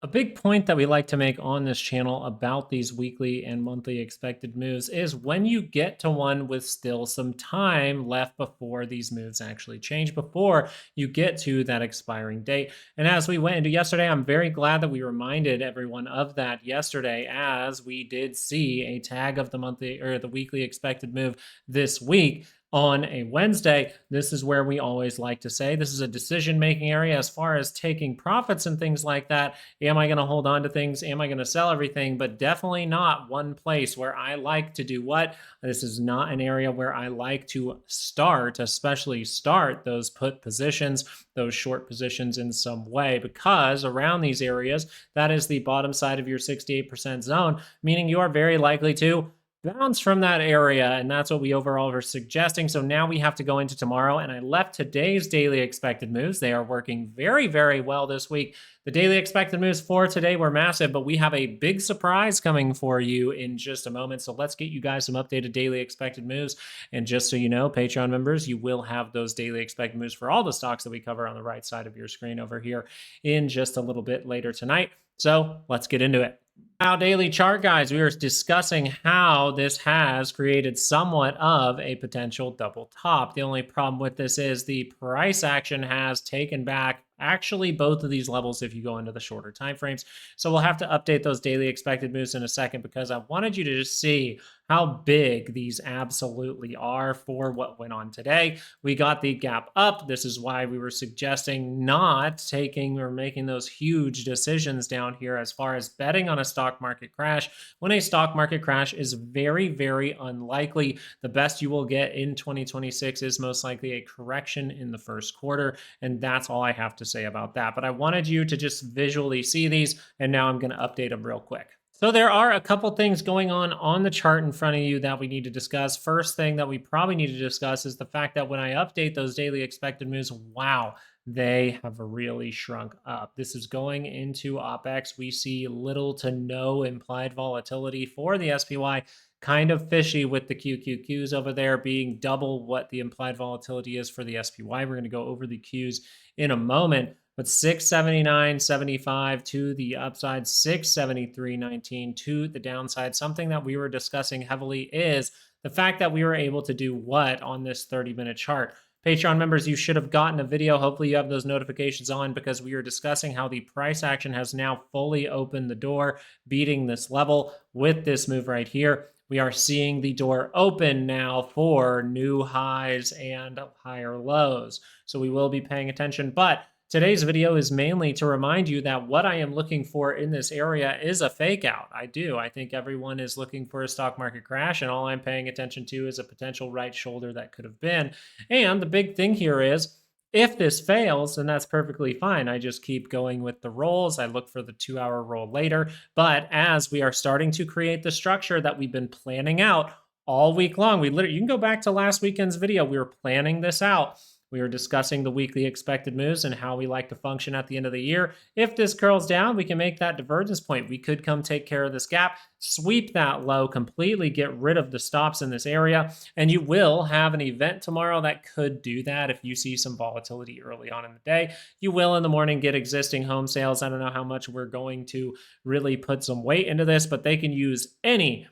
A big point that we like to make on this channel about these weekly and monthly expected moves is when you get to one with still some time left before these moves actually change, before you get to that expiring date. And as we went into yesterday, I'm very glad that we reminded everyone of that yesterday, as we did see a tag of the monthly or the weekly expected move this week on a Wednesday. This is where we always like to say this is a decision making area as far as taking profits and things like that. Am I going to hold on to things? Am I going to sell everything? But definitely not one place where I like to do what? This is not an area where I like to start, especially start those put positions, those short positions in some way, because around these areas, that is the bottom side of your 68% zone, meaning you are very likely to bounce from that area, and that's what we overall are suggesting. So now we have to go into tomorrow, and I left today's daily expected moves. They are working very, very well this week. The daily expected moves for today were massive, but we have a big surprise coming for you in just a moment. So let's get you guys some updated daily expected moves. And just so you know, Patreon members, you will have those daily expected moves for all the stocks that we cover on the right side of your screen over here in just a little bit later tonight. So let's get into it. Our daily chart, guys, we were discussing how this has created somewhat of a potential double top. The only problem with this is the price action has taken back actually both of these levels if you go into the shorter time frames. So we'll have to update those daily expected moves in a second, because I wanted you to just see how big these absolutely are for what went on today. We got the gap up. This is why we were suggesting not taking or making those huge decisions down here as far as betting on a stock market crash, when a stock market crash is very, very unlikely. The best you will get in 2026 is most likely a correction in the first quarter. And that's all I have to say about that. But I wanted you to just visually see these, and now I'm going to update them real quick. So there are a couple things going on the chart in front of you that we need to discuss. First thing that we probably need to discuss is the fact that when I update those daily expected moves, wow, they have really shrunk up. This is going into OPEX. We see little to no implied volatility for the SPY. Kind of fishy with the QQQs over there being double what the implied volatility is for the SPY. We're going to go over the Qs in a moment. But 679.75 to the upside, 673.19 to the downside. Something that we were discussing heavily is the fact that we were able to do what on this 30-minute chart. Patreon members, you should have gotten a video. Hopefully you have those notifications on, because we are discussing how the price action has now fully opened the door, beating this level with this move right here. We are seeing the door open now for new highs and higher lows. So we will be paying attention. But today's video is mainly to remind you that what I am looking for in this area is a fake out. I do. I think everyone is looking for a stock market crash, and all I'm paying attention to is a potential right shoulder that could have been. And the big thing here is, if this fails, then that's perfectly fine. I just keep going with the rolls. I look for the 2-hour roll later. But as we are starting to create the structure that we've been planning out all week long, you can go back to last weekend's video. We were planning this out. We were discussing the weekly expected moves and how we like to function at the end of the year. If this curls down, we can make that divergence point. We could come take care of this gap, sweep that low, completely get rid of the stops in this area, and you will have an event tomorrow that could do that. If you see some volatility early on in the day, you will in the morning get existing home sales. I don't know how much we're going to really put some weight into this, but they can use any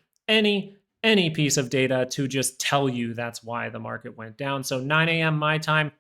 piece of data to just tell you that's why the market went down. So 9 a.m. my time,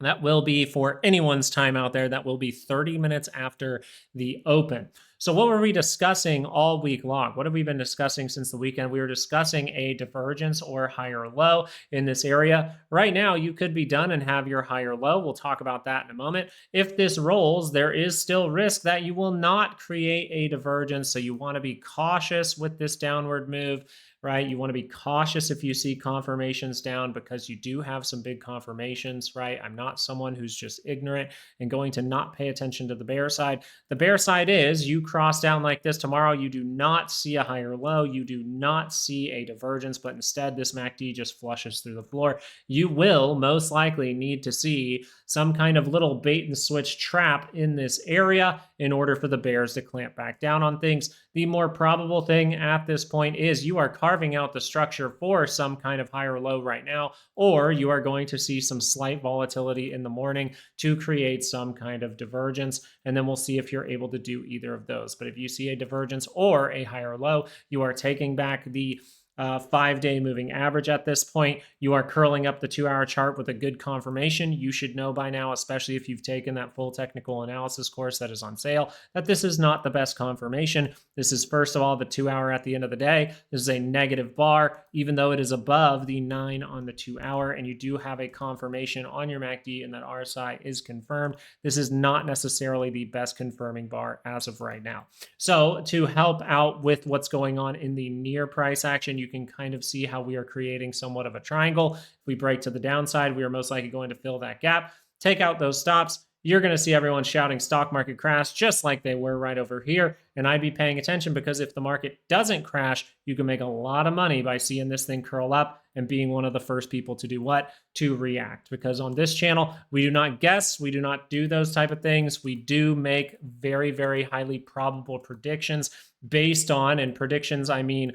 that will be for anyone's time out there. That will be 30 minutes after the open. So what were we discussing all week long? What have we been discussing since the weekend? We were discussing a divergence or higher low in this area. Right now, you could be done and have your higher low. We'll talk about that in a moment. If this rolls, there is still risk that you will not create a divergence. So you want to be cautious with this downward move, right? You want to be cautious if you see confirmations down, because you do have some big confirmations, right? I'm not someone who's just ignorant and going to not pay attention to the bear side. The bear side is you cross down like this tomorrow, you do not see a higher low, you do not see a divergence, but instead this MACD just flushes through the floor. You will most likely need to see some kind of little bait and switch trap in this area in order for the bears to clamp back down on things. The more probable thing at this point is you are carving out the structure for some kind of higher low right now, or you are going to see some slight volatility in the morning to create some kind of divergence. And then we'll see if you're able to do either of those. But if you see a divergence or a higher low, you are taking back the 5-day moving average at this point. You are curling up the 2-hour chart with a good confirmation. You should know by now, especially if you've taken that full technical analysis course that is on sale, that this is not the best confirmation. This is, first of all, the 2-hour at the end of the day. This is a negative bar, even though it is above the 9 on the 2-hour, and you do have a confirmation on your MACD and that RSI is confirmed. This is not necessarily the best confirming bar as of right now. So to help out with what's going on in the near price action, you can kind of see how we are creating somewhat of a triangle. If we break to the downside, we are most likely going to fill that gap, take out those stops. You're going to see everyone shouting stock market crash just like they were right over here. And I'd be paying attention, because if the market doesn't crash, you can make a lot of money by seeing this thing curl up and being one of the first people to do what? To react. Because on this channel, we do not guess. We do not do those type of things. We do make very, very highly probable predictions based on, and predictions, I mean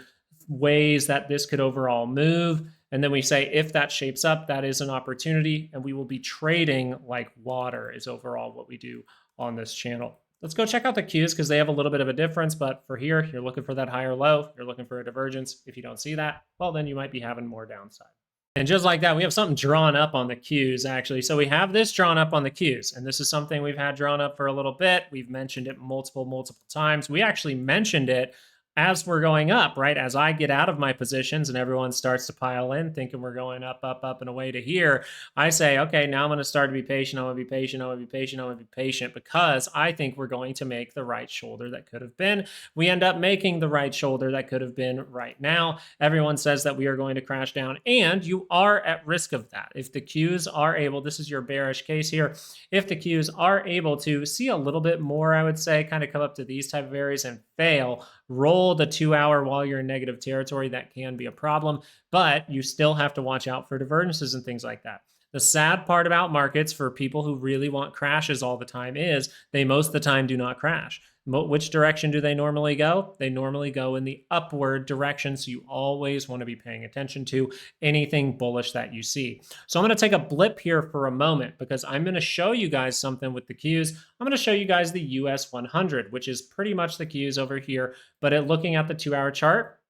ways that this could overall move. And then we say, if that shapes up, that is an opportunity, and we will be trading like water is overall what we do on this channel. Let's go check out the Qs, because they have a little bit of a difference. But for here, you're looking for that higher low. You're looking for a divergence. If you don't see that, well, then you might be having more downside. And just like that, we have something drawn up on the Qs, actually. So we have this drawn up on the Qs, and this is something we've had drawn up for a little bit. We've mentioned it multiple times. We actually mentioned it as we're going up, right? As I get out of my positions and everyone starts to pile in thinking we're going up, and away to here, I say, okay, now I'm going to start to be patient. I'm going to be patient. I'm going to be patient. I'm going to be patient, because I think we're going to make the right shoulder that could have been. We end up making the right shoulder that could have been right now. Everyone says that we are going to crash down, and you are at risk of that. If the Qs are able, this is your bearish case here, if the Qs are able to see a little bit more, I would say, kind of come up to these type of areas and fail, roll the 2-hour while you're in negative territory, that can be a problem, but you still have to watch out for divergences and things like that. The sad part about markets for people who really want crashes all the time is they most of the time do not crash. Which direction do they normally go? They normally go in the upward direction, so you always want to be paying attention to anything bullish that you see. So I'm going to take a blip here for a moment, because I'm going to show you guys something with the Qs. I'm going to show you guys the US 100, which is pretty much the Qs over here, but looking at the 2-hour chart,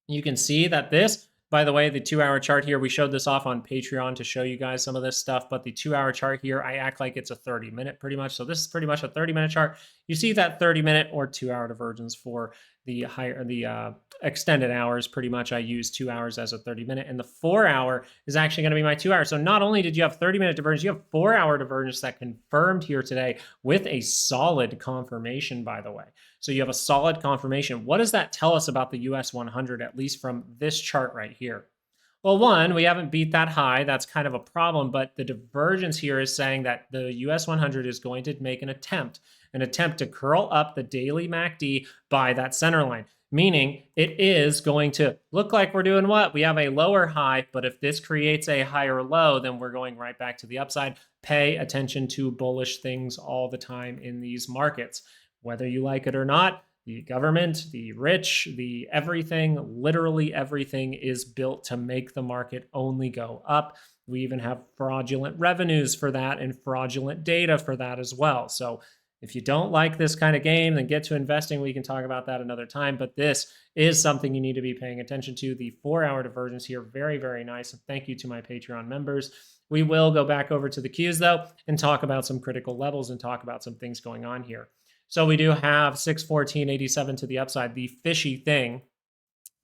you can see that this, by the way, the 2-hour chart here, we showed this off on Patreon to show you guys some of this stuff, but the 2-hour chart here, I act like it's a 30-minute pretty much. So this is pretty much a 30-minute chart. You see that 30-minute or 2-hour divergence for the extended hours. Pretty much I use 2 hours as a 30-minute, and the 4-hour is actually going to be my 2 hours. So not only did you have 30-minute divergence, you have 4-hour divergence that confirmed here today with a solid confirmation, by the way. So you have a solid confirmation. What does that tell us about the US 100, at least from this chart right here? Well, one, we haven't beat that high. That's kind of a problem, but the divergence here is saying that the US 100 is going to make an attempt to curl up the daily MACD by that center line, meaning it is going to look like we're doing what? We have a lower high, but if this creates a higher low, then we're going right back to the upside. Pay attention to bullish things all the time in these markets. Whether you like it or not, the government, the rich, the everything, literally everything is built to make the market only go up. We even have fraudulent revenues for that and fraudulent data for that as well. So if you don't like this kind of game, then get to investing. We can talk about that another time, but this is something you need to be paying attention to. The 4-hour divergence here, very, very nice. And thank you to my Patreon members. We will go back over to the Qs though and talk about some critical levels and talk about some things going on here. So we do have 614.87 to the upside, the fishy thing.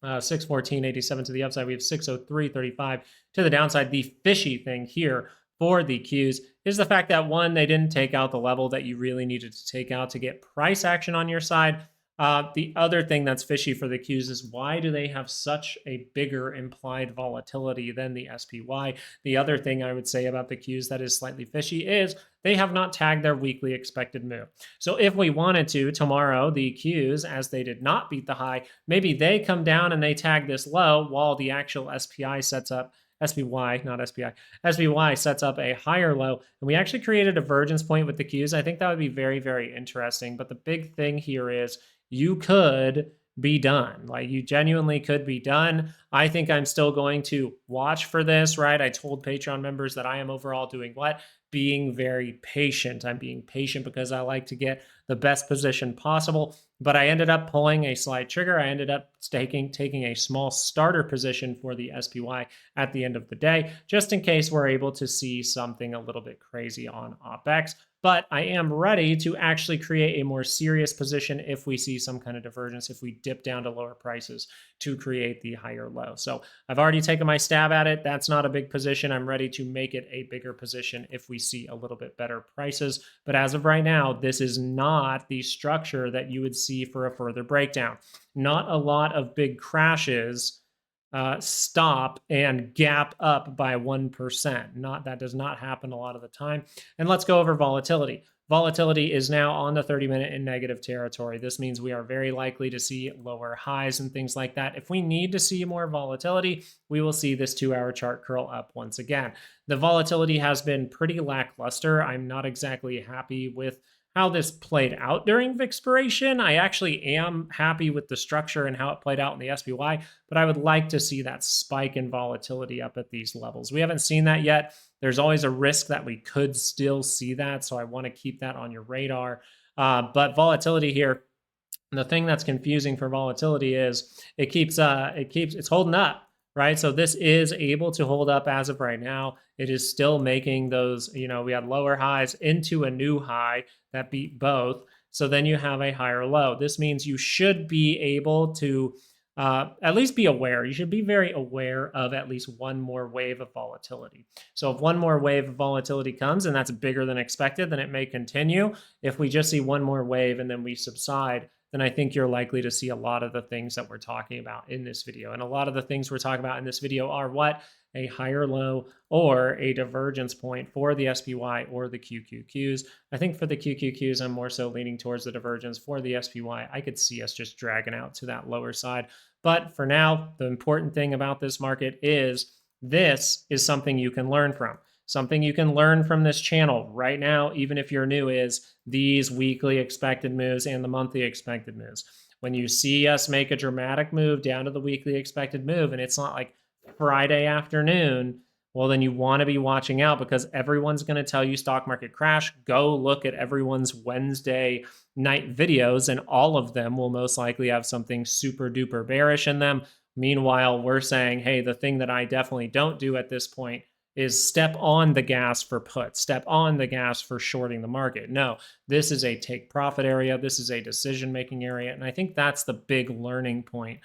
614.87 to the upside. We have 603.35 to the downside. The fishy thing here for the Qs is the fact that, one, they didn't take out the level that you really needed to take out to get price action on your side. The other thing that's fishy for the Qs is, why do they have such a bigger implied volatility than the SPY? The other thing I would say about the Qs that is slightly fishy is they have not tagged their weekly expected move. So if we wanted to, tomorrow, the Qs, as they did not beat the high, maybe they come down and they tag this low while the actual SPY sets up SPY, not SPI. SPY sets up a higher low, and we actually create a divergence point with the Qs. I think that would be very, very interesting. But the big thing here is you could be done. Like, you genuinely could be done. I think I'm still going to watch for this, right? I told Patreon members that I am overall doing what? Being very patient. I'm being patient because I like to get the best position possible. But I ended up pulling a slide trigger. I ended up taking a small starter position for the SPY at the end of the day, just in case we're able to see something a little bit crazy on OpEx. But I am ready to actually create a more serious position if we see some kind of divergence, if we dip down to lower prices to create the higher low. So I've already taken my stab at it. That's not a big position. I'm ready to make it a bigger position if we see a little bit better prices. But as of right now, this is not the structure that you would see for a further breakdown. Not a lot of big crashes stop and gap up by 1%. That does not happen a lot of the time. And let's go over volatility. Volatility is now on the 30-minute in negative territory. This means we are very likely to see lower highs and things like that. If we need to see more volatility, we will see this 2-hour chart curl up once again. The volatility has been pretty lackluster. I'm not exactly happy with how this played out during expiration. I actually am happy with the structure and how it played out in the SPY, but I would like to see that spike in volatility up at these levels. We haven't seen that yet. There's always a risk that we could still see that, so I want to keep that on your radar. But volatility here, the thing that's confusing for volatility is it's holding up. Right. So this is able to hold up as of right now. It is still making those, we had lower highs into a new high that beat both. So then you have a higher low. This means you should be able to at least be aware. You should be very aware of at least one more wave of volatility. So if one more wave of volatility comes and that's bigger than expected, then it may continue. If we just see one more wave and then we subside, then I think you're likely to see a lot of the things that we're talking about in this video. And a lot of the things we're talking about in this video are what? A higher low or a divergence point for the SPY or the QQQs. I think for the QQQs, I'm more so leaning towards the divergence. For the SPY, I could see us just dragging out to that lower side. But for now, the important thing about this market is this is something you can learn from. Something you can learn from this channel right now, even if you're new, is these weekly expected moves and the monthly expected moves. When you see us make a dramatic move down to the weekly expected move, and it's not like Friday afternoon, well, then you want to be watching out because everyone's going to tell you stock market crash. Go look at everyone's Wednesday night videos, and all of them will most likely have something super duper bearish in them. Meanwhile, we're saying, hey, the thing that I definitely don't do at this point is step on the gas for put, step on the gas for shorting the market. No, this is a take profit area. This is a decision-making area. And I think that's the big learning point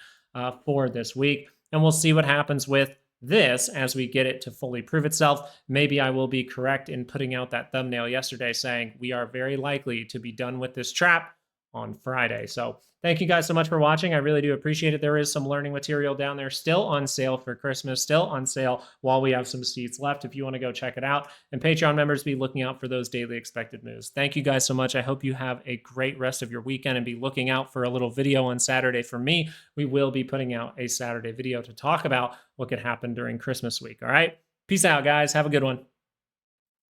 for this week. And we'll see what happens with this as we get it to fully prove itself. Maybe I will be correct in putting out that thumbnail yesterday saying we are very likely to be done with this trap on Friday. So thank you guys so much for watching. I really do appreciate it. There is some learning material down there still on sale for Christmas, still on sale while we have some seats left if you want to go check it out. And Patreon members, be looking out for those daily expected moves. Thank you guys so much. I hope you have a great rest of your weekend and be looking out for a little video on Saturday from me. We will be putting out a Saturday video to talk about what could happen during Christmas week. All right. Peace out, guys. Have a good one.